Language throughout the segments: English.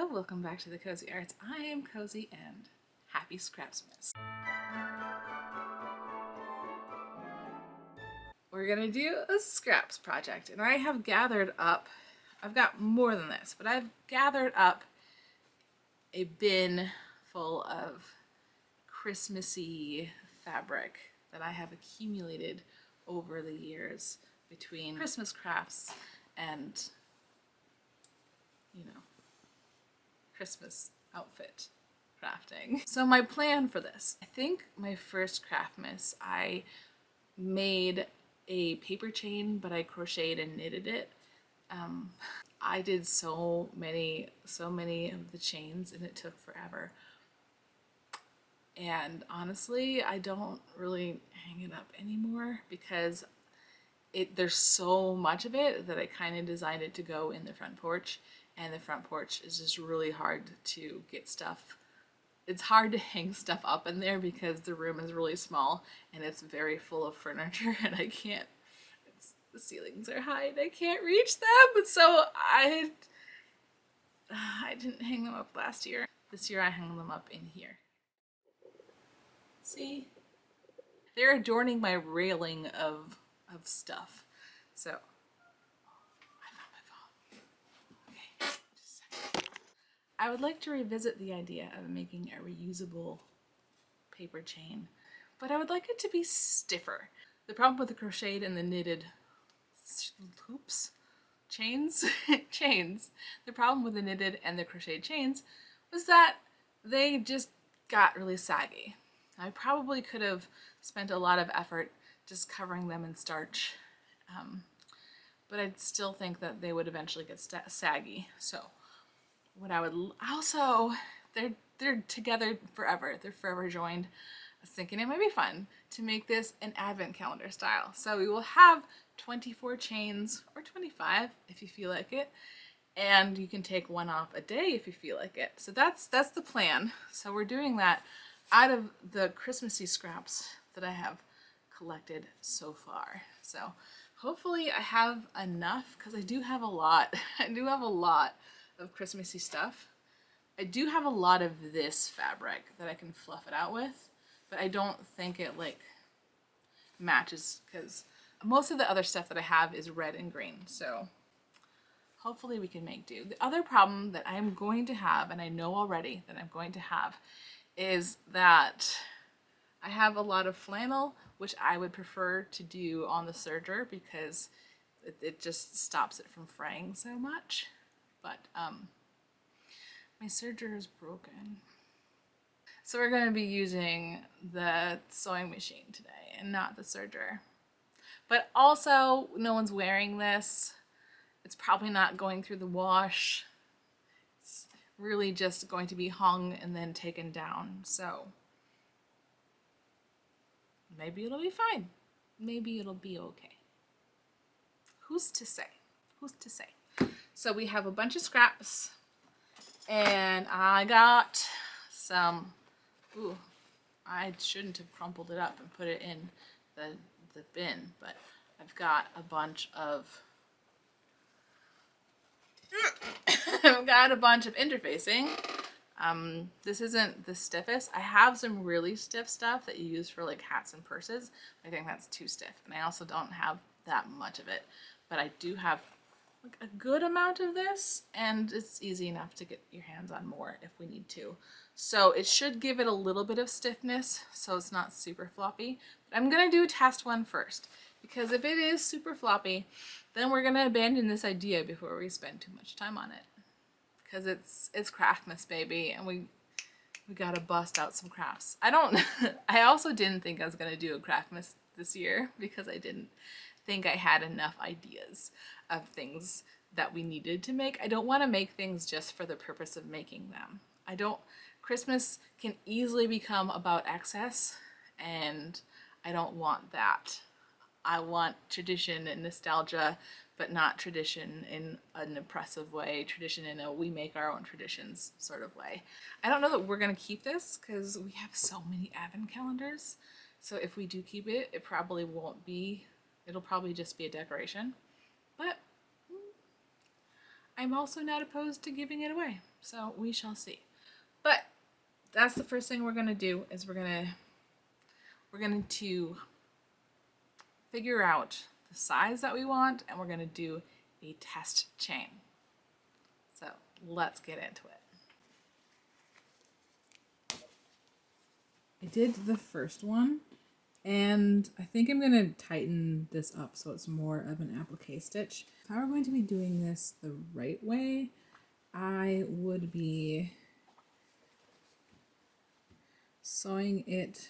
Hello, welcome back to the Cozy Arts. I am Cozy and happy Craftmas. We're gonna do a scraps project, and I have gathered up, I've got more than this, but I've gathered up a bin full of Christmassy fabric that I have accumulated over the years between Christmas crafts and, you know, Christmas outfit crafting. So my plan for this, I think my first Craftmas, I made a paper chain, but I crocheted and knitted it. I did so many of the chains, and it took forever. And honestly, I don't really hang it up anymore because there's so much of it that I kind of designed it to go in the front porch, and the front porch is just really hard to get stuff. It's hard to hang stuff up in there because the room is really small and it's very full of furniture, and I can't, the ceilings are high and I can't reach them. So I didn't hang them up last year. This year I hung them up in here. See? They're adorning my railing of stuff. So, I found my phone. Okay, just a second. I would like to revisit the idea of making a reusable paper chain, but I would like it to be stiffer. The problem with the crocheted and the knitted chains, the problem with the knitted and the crocheted chains was that they just got really saggy. I probably could have spent a lot of effort just covering them in starch, but I'd still think that they would eventually get saggy. So what I would also, they're together forever. They're forever joined. I was thinking it might be fun to make this an advent calendar style. So we will have 24 chains, or 25 if you feel like it, and you can take one off a day if you feel like it. So that's the plan. So we're doing that out of the Christmassy scraps that I have collected so far. So hopefully I have enough, because I do have a lot. I do have a lot of Christmassy stuff. I do have a lot of this fabric that I can fluff it out with, but I don't think it like matches, because most of the other stuff that I have is red and green. So hopefully we can make do. The other problem that I'm going to have, and I know already that I'm going to have, is that I have a lot of flannel, which I would prefer to do on the serger because it just stops it from fraying so much. But my serger is broken. So we're going to be using the sewing machine today and not the serger. But also, no one's wearing this. It's probably not going through the wash. It's really just going to be hung and then taken down. So maybe it'll be fine. Maybe it'll be okay. Who's to say? Who's to say? So we have a bunch of scraps, and I got some, ooh, I shouldn't have crumpled it up and put it in the bin, but I've got a bunch of interfacing. This isn't the stiffest. I have some really stiff stuff that you use for like hats and purses. I think that's too stiff, and I also don't have that much of it, but I do have like a good amount of this, and it's easy enough to get your hands on more if we need to. So it should give it a little bit of stiffness, so it's not super floppy. But I'm gonna do a test one first, because if it is super floppy, then we're gonna abandon this idea before we spend too much time on it. Because it's Craftmas, baby, and we gotta bust out some crafts. I also didn't think I was gonna do a Craftmas this year because I didn't think I had enough ideas of things that we needed to make. I don't want to make things just for the purpose of making them. Christmas can easily become about excess, and I don't want that. I want tradition and nostalgia, but not tradition in an oppressive way, tradition in a we make our own traditions sort of way. I don't know that we're gonna keep this because we have so many advent calendars. So if we do keep it, it probably won't be, it'll probably just be a decoration. But I'm also not opposed to giving it away. So we shall see. But that's the first thing we're gonna do is we're going to figure out the size that we want, and we're gonna do a test chain. So let's get into it. I did the first one, and I think I'm going to tighten this up so it's more of an applique stitch. If I were going to be doing this the right way, I would be sewing it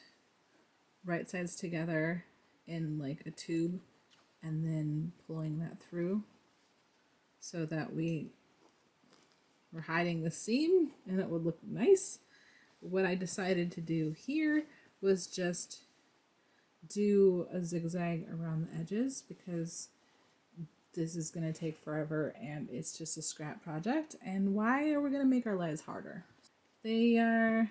right sides together in like a tube and then pulling that through so that we're hiding the seam and it would look nice. What I decided to do here was just do a zigzag around the edges because this is going to take forever and it's just a scrap project. And why are we going to make our lives harder? They are,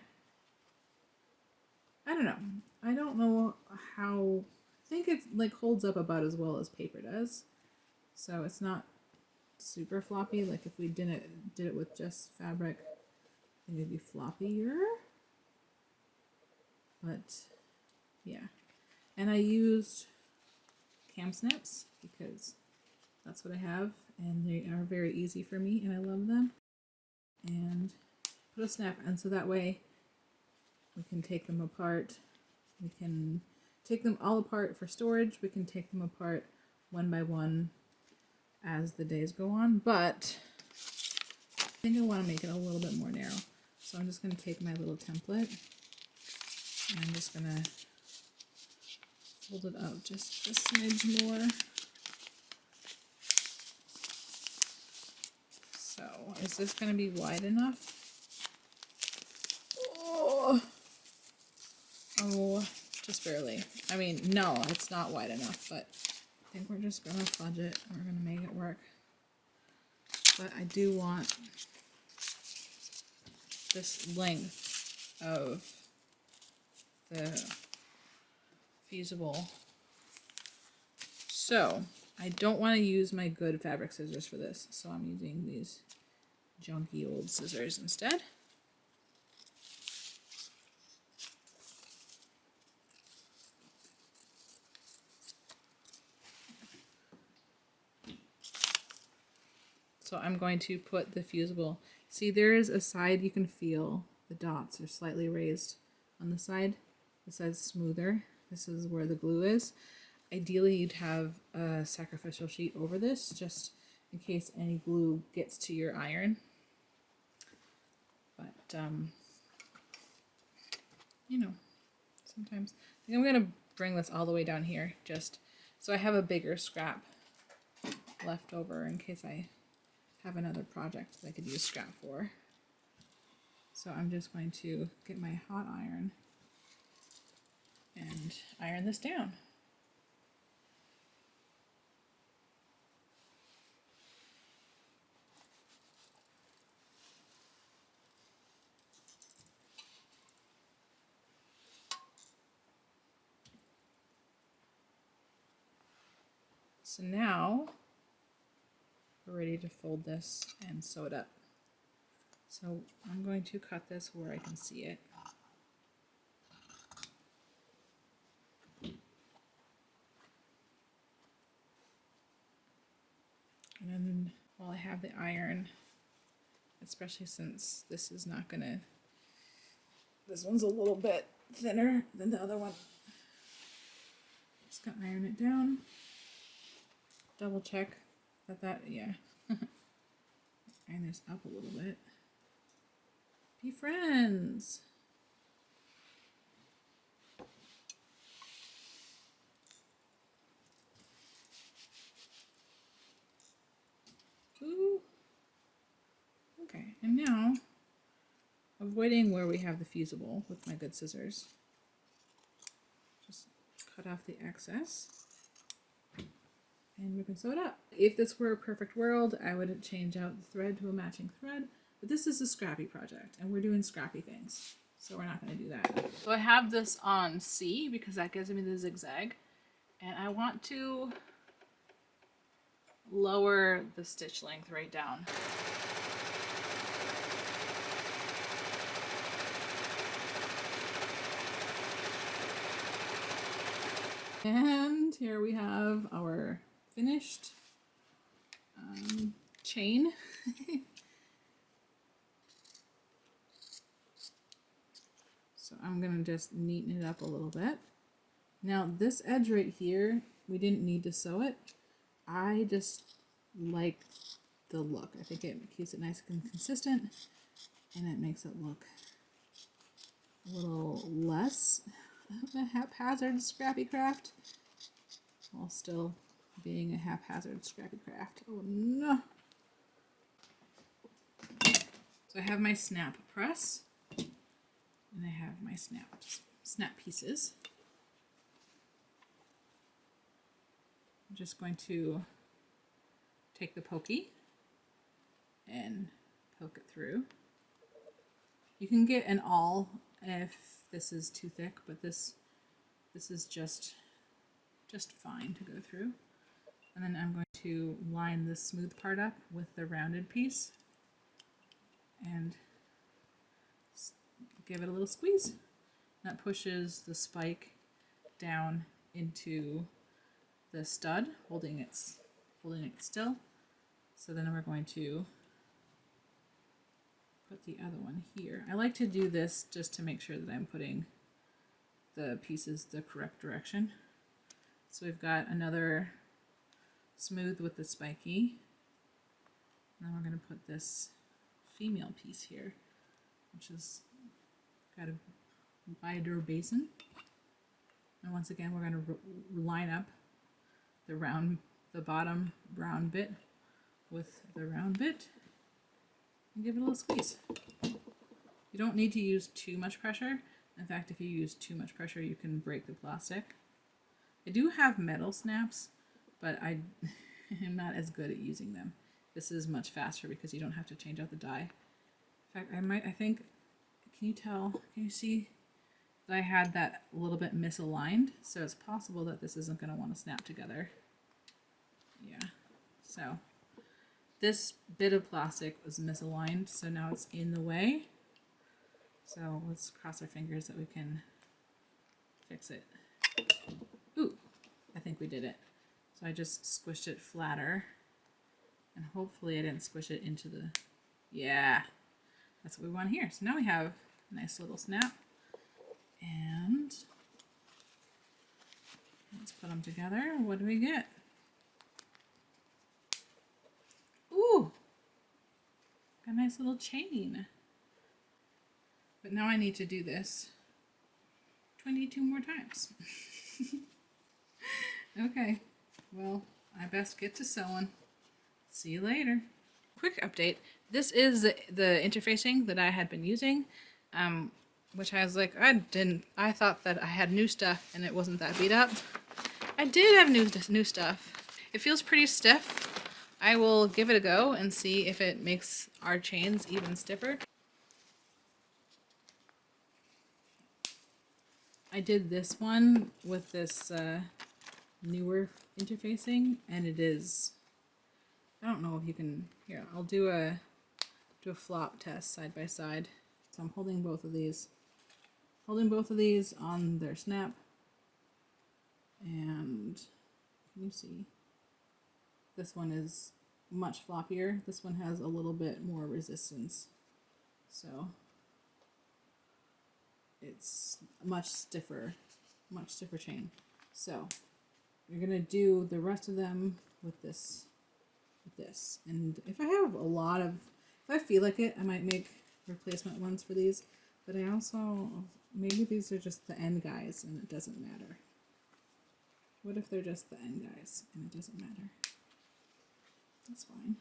I don't know. I don't know how, I think it like holds up about as well as paper does. So it's not super floppy. Like if we did it with just fabric, I think it'd be floppier. But yeah. And I used cam snaps because that's what I have and they are very easy for me and I love them. And put a snap, and so that way we can take them apart. We can take them all apart for storage. We can take them apart one by one as the days go on, but I think I want to make it a little bit more narrow. So I'm just going to take my little template and I'm just going to fold it out just a smidge more. So is this going to be wide enough? Oh, just barely. I mean, no, it's not wide enough, but I think we're just going to fudge it. We're going to make it work. But I do want this length of the fusible. So I don't want to use my good fabric scissors for this, so I'm using these junky old scissors instead. So I'm going to put the fusible. See, there is a side you can feel the dots are slightly raised on the side. It says smoother. This is where the glue is. Ideally, you'd have a sacrificial sheet over this just in case any glue gets to your iron. But, you know, sometimes. I think I'm going to bring this all the way down here just so I have a bigger scrap left over in case I have another project that I could use scrap for. So I'm just going to get my hot iron and iron this down. So now we're ready to fold this and sew it up. So I'm going to cut this where I can see it. And then while I have the iron, especially since this is not gonna, this one's a little bit thinner than the other one. Just gonna iron it down. Double check that, yeah. Iron this up a little bit. Be friends. Ooh. Okay, and now, avoiding where we have the fusible with my good scissors, just cut off the excess. And we can sew it up. If this were a perfect world, I would change out the thread to a matching thread. But this is a scrappy project, and we're doing scrappy things. So we're not going to do that. So I have this on C because that gives me the zigzag. And I want to lower the stitch length right down. And here we have our finished chain. So I'm going to just neaten it up a little bit. Now this edge right here, we didn't need to sew it. I just like the look. I think it keeps it nice and consistent, and it makes it look a little less of a haphazard scrappy craft, while still being a haphazard scrappy craft. Oh no! So I have my snap press, and I have my snap pieces. I'm just going to take the pokey and poke it through. You can get an awl if this is too thick, but this is just fine to go through. And then I'm going to line the smooth part up with the rounded piece and give it a little squeeze. That pushes the spike down into the stud, holding it still. So then we're going to put the other one here. I like to do this just to make sure that I'm putting the pieces the correct direction. So we've got another smooth with the spiky. Now we're going to put this female piece here, which has got a wider basin. And once again, we're going to line up the bottom round bit with the round bit and give it a little squeeze. You don't need to use too much pressure. In fact, if you use too much pressure, you can break the plastic. I do have metal snaps, but I am not as good at using them. This is much faster because you don't have to change out the die. In fact, I think, can you see that I had that a little bit misaligned? So it's possible that this isn't going to want to snap together. Yeah, so this bit of plastic was misaligned, so now it's in the way. So let's cross our fingers that we can fix it. Ooh, I think we did it. So I just squished it flatter, and hopefully I didn't squish it into the, yeah, that's what we want here. So now we have a nice little snap, and let's put them together. What do we get? Ooh, got a nice little chain. But now I need to do this 22 more times. Okay, well, I best get to sewing. See you later. Quick update. This is the interfacing that I had been using, which I was like, I thought that I had new stuff and it wasn't that beat up. I did have new stuff. It feels pretty stiff. I will give it a go and see if it makes our chains even stiffer. I did this one with this newer interfacing, and it is, I don't know if you can, here, I'll do a flop test side by side. So I'm holding both of these on their snap, and can you see? This one is much floppier. This one has a little bit more resistance. So it's much stiffer chain. So you're gonna do the rest of them with this. And if I have if I feel like it, I might make replacement ones for these. But I also, maybe these are just the end guys and it doesn't matter. What if they're just the end guys and it doesn't matter? That's fine.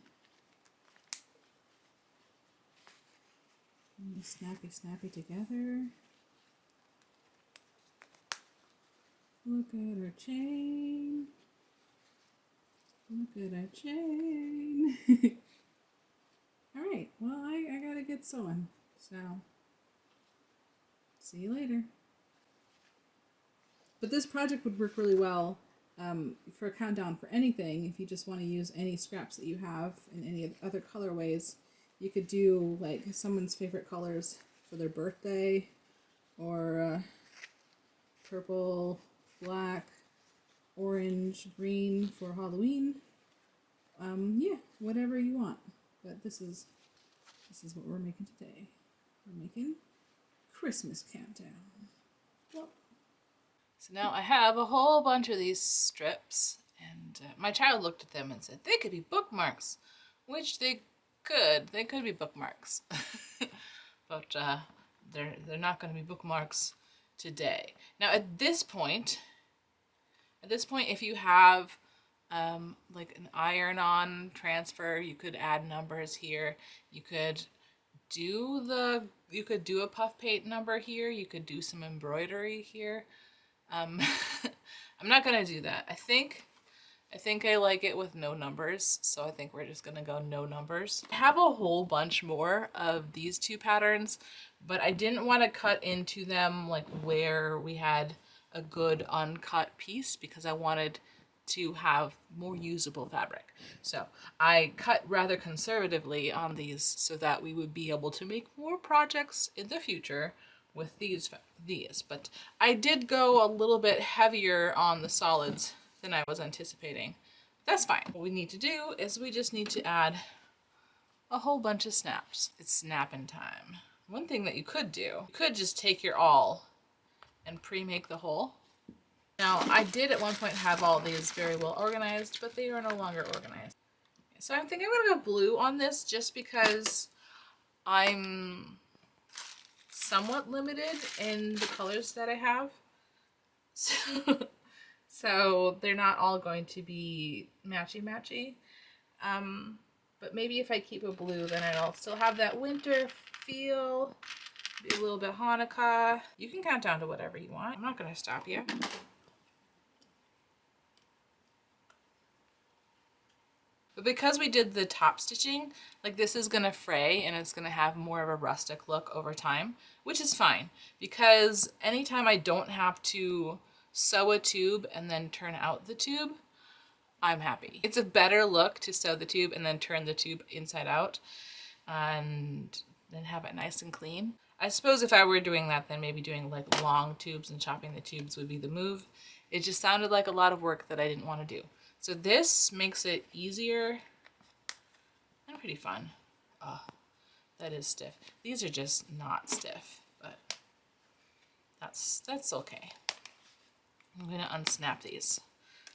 And snappy together. Look at our chain. Look at our chain. Alright, well, I gotta get sewing. So, see you later. But this project would work really well for a countdown for anything. If you just want to use any scraps that you have in any other colorways, you could do like someone's favorite colors for their birthday, or purple, black, orange, green for Halloween. Yeah, whatever you want. But this is what we're making today. We're making Christmas countdown. Well, So now I have a whole bunch of these strips, and my child looked at them and said they could be bookmarks, which they could. They could be bookmarks, but they're not going to be bookmarks today. Now at this point, if you have like an iron-on transfer, you could add numbers here. You could do a puff paint number here. You could do some embroidery here. I'm not gonna do that. I think I like it with no numbers, so I think we're just gonna go no numbers. I have a whole bunch more of these two patterns, but I didn't want to cut into them like where we had a good uncut piece because I wanted to have more usable fabric. So I cut rather conservatively on these so that we would be able to make more projects in the future with these, but I did go a little bit heavier on the solids than I was anticipating. That's fine. What we need to do is we just need to add a whole bunch of snaps. It's snapping time. One thing that you could do, you could just take your awl and pre-make the hole. Now, I did at one point have all these very well organized, but they are no longer organized. So I think I'm gonna go blue on this just because I'm somewhat limited in the colors that I have. So they're not all going to be matchy. But maybe if I keep a blue, then I'll still have that winter feel, be a little bit Hanukkah. You can count down to whatever you want. I'm not gonna stop you. But because we did the top stitching, like this is gonna fray and it's gonna have more of a rustic look over time, which is fine because anytime I don't have to sew a tube and then turn out the tube, I'm happy. It's a better look to sew the tube and then turn the tube inside out and then have it nice and clean. I suppose if I were doing that, then maybe doing like long tubes and chopping the tubes would be the move. It just sounded like a lot of work that I didn't want to do. So this makes it easier and pretty fun. Oh, that is stiff. These are just not stiff, but that's okay. I'm gonna unsnap these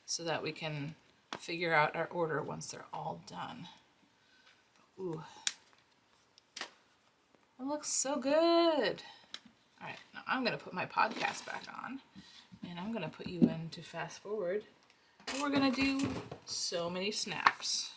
so that we can figure out our order once they're all done. Ooh, it looks so good. All right, now I'm gonna put my podcast back on and I'm gonna put you into fast forward. And we're gonna do so many snaps.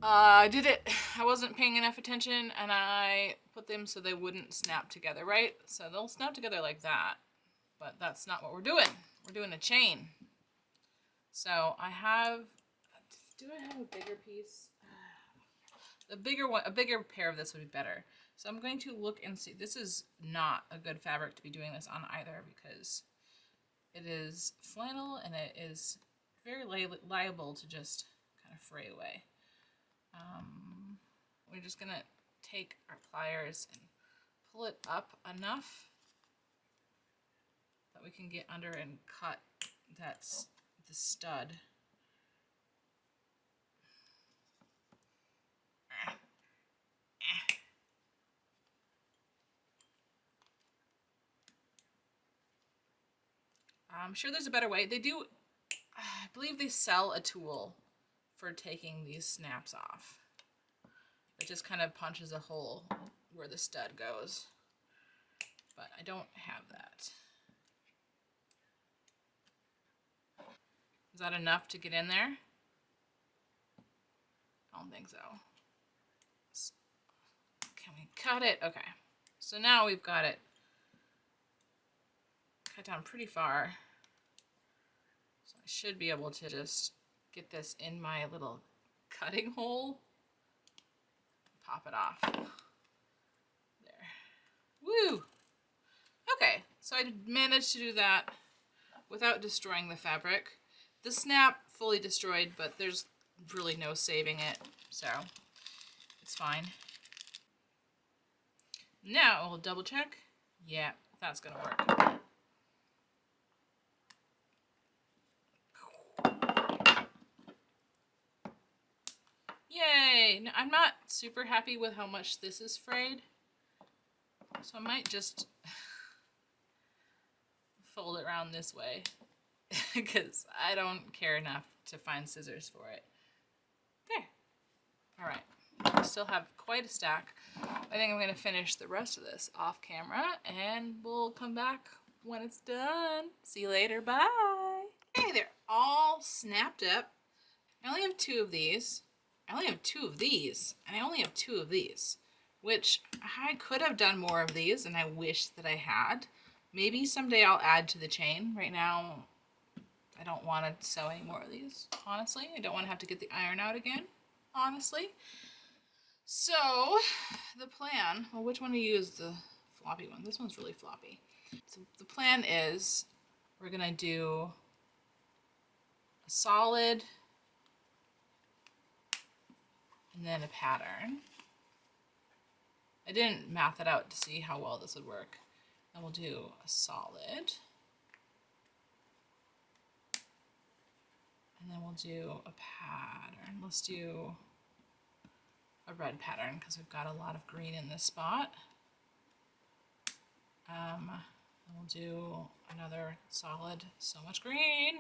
I did it. I wasn't paying enough attention and I put them so they wouldn't snap together, right? So they'll snap together like that, but that's not what we're doing. We're doing a chain. So I have, do I have a bigger piece? The bigger one, a bigger pair of this would be better. So I'm going to look and see. This is not a good fabric to be doing this on either because it is flannel and it is very liable to just kind of fray away. We're just gonna take our pliers and pull it up enough that we can get under and cut the stud. I'm sure there's a better way. They do, I believe they sell a tool for taking these snaps off. It just kind of punches a hole where the stud goes. But I don't have that. Is that enough to get in there? I don't think so. Can we cut it? Okay. So now we've got it cut down pretty far. So I should be able to just get this in my little cutting hole. Pop it off. There. Woo! Okay, so I managed to do that without destroying the fabric. The snap fully destroyed, but there's really no saving it, so it's fine. Now we'll double check. Yeah, that's gonna work. Yay! Now, I'm not super happy with how much this is frayed, so I might just fold it around this way because I don't care enough to find scissors for it. There. All right. I still have quite a stack. I think I'm going to finish the rest of this off camera and we'll come back when it's done. See you later. Bye. Okay, they're all snapped up. I only have 2 of these. I only have 2 of these. And I only have 2 of these, which I could have done more of these and I wish that I had. Maybe someday I'll add to the chain. Right now, I don't want to sew any more of these, honestly. I don't want to have to get the iron out again, honestly. So, the plan, well, which one to use? The floppy one. This one's really floppy. So the plan is we're going to do a solid and then a pattern. I didn't math it out to see how well this would work. And we'll do a solid. And then we'll do a pattern. Let's do a red pattern because we've got a lot of green in this spot. We'll do another solid, so much green.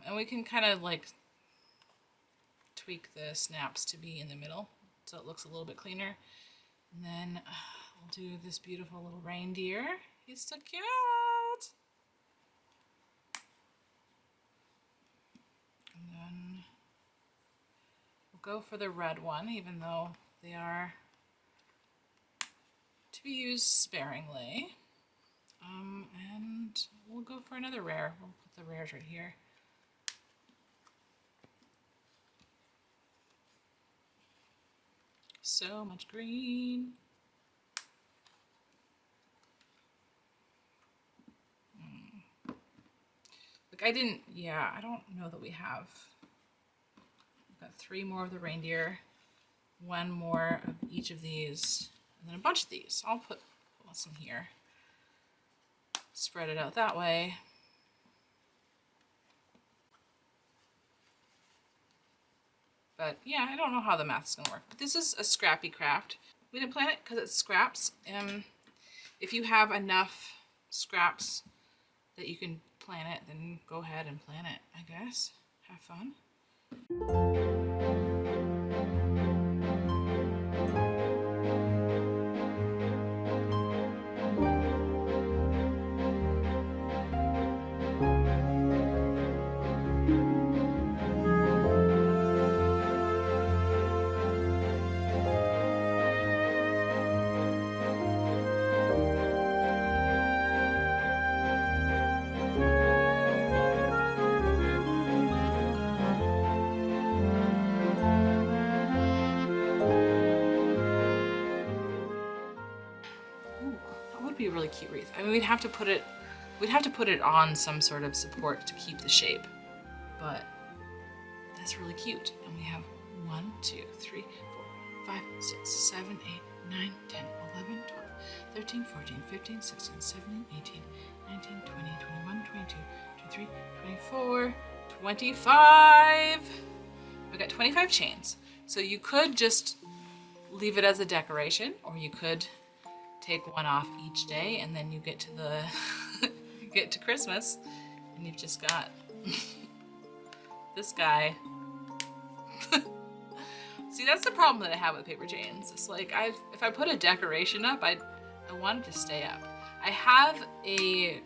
And we can kind of like tweak the snaps to be in the middle so it looks a little bit cleaner. And then we'll do this beautiful little reindeer. He's so cute. And then we'll go for the red one, even though they are to be used sparingly. And we'll go for another rare. We'll put the rares right here. So much green. Like I don't know that we have. We've got 3 more of the reindeer, 1 more of each of these, and then a bunch of these. I'll put some here. Spread it out that way. But yeah, I don't know how the math's gonna work. But this is a scrappy craft. We didn't plan it because it's scraps. If you have enough scraps that you can plan it, then go ahead and plan it, I guess. Have fun. be a really cute wreath. I mean, we'd have to put it on some sort of support to keep the shape, but that's really cute. And we have 1, 2, 3, 4, 5, 6, 7, 8, 9, 10, 11, 12, 13, 14, 15, 16, 17, 18, 19, 20, 21, 22, 23, 24, 25. We got 25 chains. So you could just leave it as a decoration, or you could take one off each day, and then you get to the get to Christmas and you've just got this guy. See, that's the problem that I have with paper chains. It's like if I put a decoration up, I want it to stay up. I have a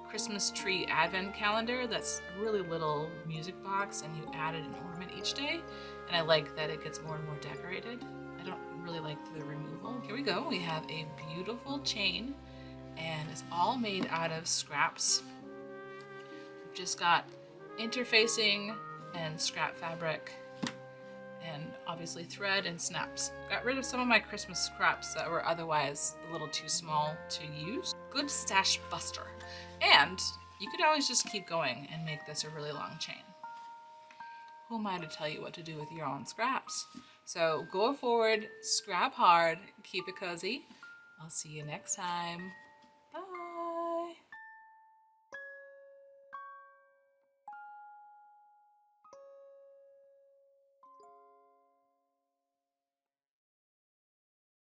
Christmas tree advent calendar that's a really little music box, and you add an ornament each day, and I like that it gets more and more decorated. I don't really like the removal. Here we go. We have a beautiful chain, and it's all made out of scraps. We've just got interfacing and scrap fabric, and obviously thread and snaps. Got rid of some of my Christmas scraps that were otherwise a little too small to use. Good stash buster. And you could always just keep going and make this a really long chain. Who am I to tell you what to do with your own scraps? So go forward, scrap hard, keep it cozy. I'll see you next time.